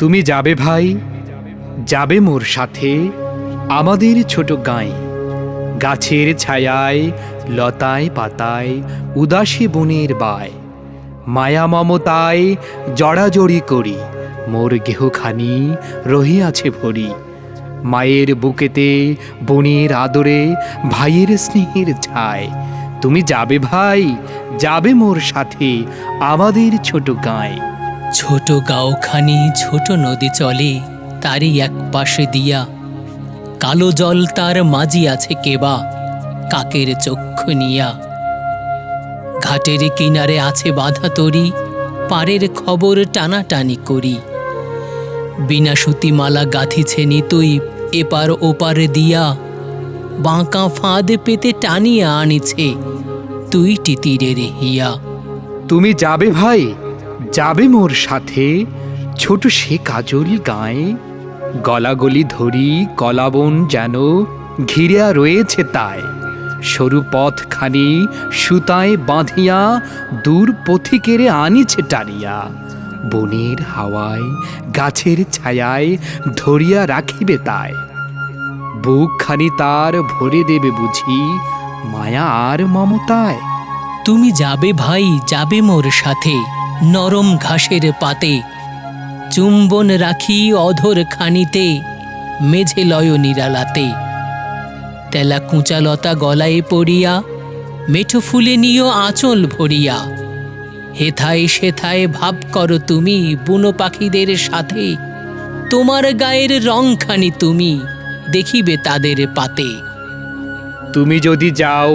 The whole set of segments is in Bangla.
তুমি যাবে ভাই, যাবে মোর সাথে আমাদের ছোট গাঁয়ে। গাছের ছায়ায় লতায় পাতায় উদাসী বনের বায়, মায়া মমতায় জড়াজড়ি করি মোর গেহখানি রহিয়াছে ভরি। মায়ের বুকেতে বোনের আদরে ভাইয়ের স্নেহের ছায়। তুমি যাবে ভাই, যাবে মোর সাথে আমাদের ছোট গাঁয়ে। ছোট গাঁওখানি ছোট নদী চলে তারই এক পাশে দিয়া, কালো জল তার মাঝি আছে কেবা কাকের চক্ষু নিয়া। ঘাটের কিনারে আছে বাঁধা তরি, পারের খবর টানাটানি করি। বিনা সুতিমালা গাঁথিছে নিতুই এপার ওপারে দিয়া, বাঁকা ফাঁদ পেতে টানিয়া আনিছে তুইটি তীরের হিয়া। তুমি যাবে ভাই, যাবে মোর সাথে ছোট সে কাজল গায়ে। গলাগলি ধরি কলাবন যেন ঘিরিয়া রয়েছে তাই, সরু পথখানি সুতায় বাঁধিয়া দূর পথিকেরে আনিছে টানিয়া। বনের হাওয়ায় গাছের ছায়ায় ধরিয়া রাখিবে তাই, বুকখানি তার ভরে দেবে বুঝি মায়া আর মমতায়। তুমি যাবে ভাই, যাবে মোর সাথে নরম ঘাসের পাতে, চুম্বন রাখি অধর খানিতে মেঝে লয় নিরালাতে। তেলা কুঁচালতা গলায় পড়িয়া মেঠো ফুলে নিও আঁচল ভরিয়া। হেথায় সেথায় ভাব করো তুমি বুনো পাখিদের সাথে, তোমার গায়ের রংখানি তুমি দেখিবে তাদের পাতে। তুমি যদি যাও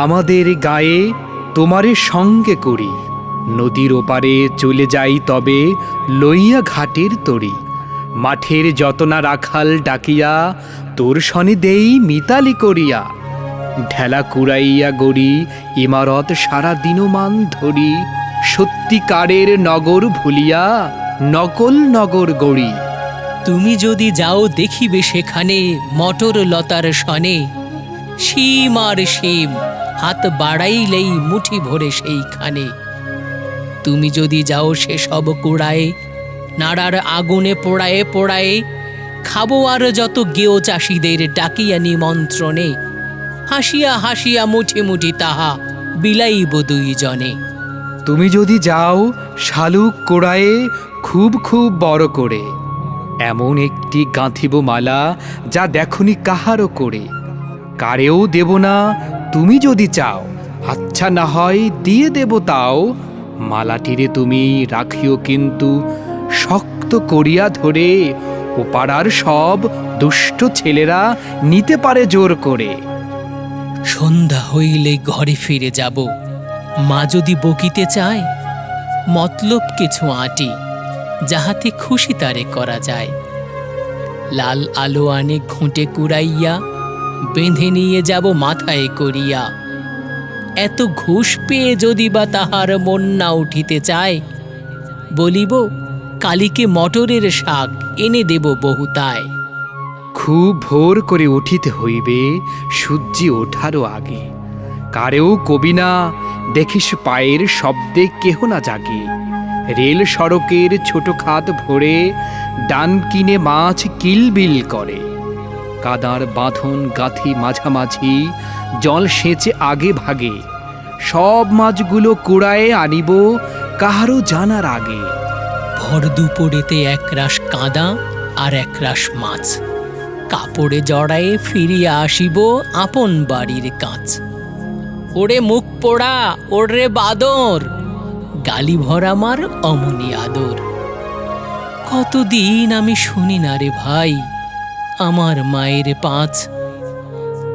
আমাদের গায়ে তোমারে সঙ্গে করি, নদীর ওপারে চলে যাই তবে লইয়া ঘাটের তরি। মাঠের যতনা রাখাল ডাকিয়া তোর শনি দেই মিতালি করিয়া। ঢেলা কুড়াইয়া গড়ি ইমারত সারা দিনমান ধরি, সত্যিকারের নগর ভুলিয়া নকল নগর গড়ি। তুমি যদি যাও দেখিবে সেখানে মটর লতার সনে, শিম আর শিম হাত বাড়াইলেই মুঠি ভরে সেইখানে। তুমি যদি যাও সেসব কুড়ায়ে নাড়ার আগুনে পোড়ায়ে পোড়ায়ে, খাবো আর যত গেও চাষিদের ডাকিয়া নিমন্ত্রণে। হাসিয়া হাসিয়া মুঠি মুঠি তাহা বিলাইব দুইজনে। তুমি যদি যাও শালুক কোড়ায়ে খুব খুব বড় করে, এমন একটি গাঁথিব মালা যা দেখনি কাহারও করে। কারেও দেব না তুমি যদি চাও, আচ্ছা না হয় দিয়ে দেব তাও। মালাটিরে তুমি রাখিও কিন্তু শক্ত করিয়া ধরে, ও পাড়ার সব দুষ্ট ছেলেরা নিতে পারে জোর করে। সন্ধ্যা হইলে ঘরে ফিরে যাব, মা যদি বকিতে চায় মতলব কিছু আঁটি যাহাতে খুশি তারে করা যায়। লাল আলো আনে ঘুঁটে কুড়াইয়া বেঁধে নিয়ে যাব মাথায় করিয়া। এত ঘুষ পেয়ে যদি বা তাহার মন না উঠিতে চায়, বলিব কালীকে মটরের শাক এনে দেব বহুতায়। খুব ভোর করে উঠিতে হইবে সূর্যি ওঠারও আগে, কারেও কবি না দেখিস পায়ের শব্দে কেহ না জাগে। রেল সড়কের ছোট খাত ভরে ডান কিনে মাছ কিলবিল করে। কাদার বাঁধন গাঁথি মাঝামাঝি জল সেচে আগে ভাগে, সব মাছগুলো কুড়ায়ে আনিব কাহারও জানার আগে। ভর দুপুরেতে একরাশ কাঁদা আর একরাশ মাছ, কাপড়ে জড়ায়ে ফিরিয়া আসিব আপন বাড়ির কাঁচ। ওরে মুখ পোড়া, ওরে বাদর, গালি ভরা আমার অমনি আদর। কতদিন আমি শুনি না রে ভাই আমার মায়ের পাঁচ।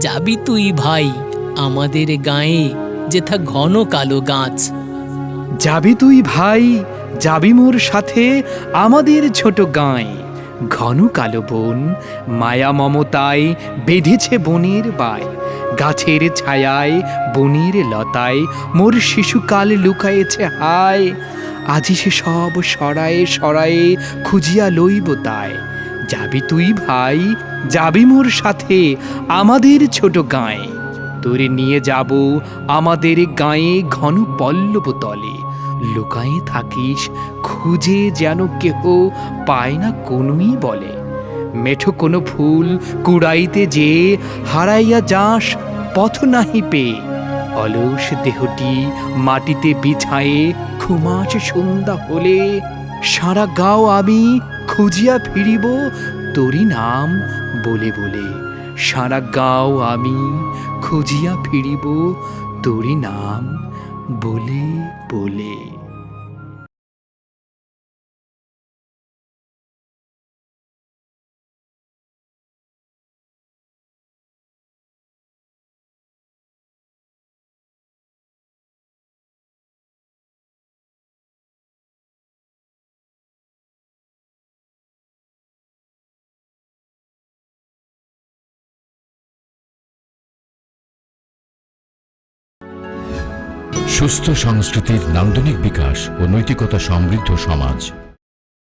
যাবি তুই ভাই আমাদের গাঁয়ে যেথা ঘন কালো গাছ। যাবি তুই ভাই, যাবি মোর সাথে আমাদের ছোট গাঁয়ে। ঘন কালো বন মায়া মমতায় বেঁধেছে বনের বায়। গাছের ছায়ায় বনের লতায় মোর শিশুকাল লুকায়েছে হায়। আজি সে সব সরায়ে সরায়ে খুঁজিয়া লইব তাই। যাবি তুই ভাই, যাবি মোর সাথে আমাদের ছোট গাঁয়ে। তোরে নিয়ে যাব আমাদের গাঁয়ে ঘন পল্লব তলে, লুকায়ে থাকিস খুঁজে যেন কেহ পায় না কোনোই বলে। মেঠো কোনো ফুল কুড়াইতে যে হারাইয়া যাস পথ নাহি পেয়ে। অলস দেহটি মাটিতে বিছায়ে ঘুমাস সন্ধ্যা হলে। সারা গাঁও আমি খুঁজিয়া ফিরিব তোরি নাম বলে বলে। সারা গাঁও আমি খুঁজিয়া ফিরিব তোরি নাম বলে বলে। সুস্থ সংস্কৃতির নান্দনিক বিকাশ ও নৈতিকতা সমৃদ্ধ সমাজ।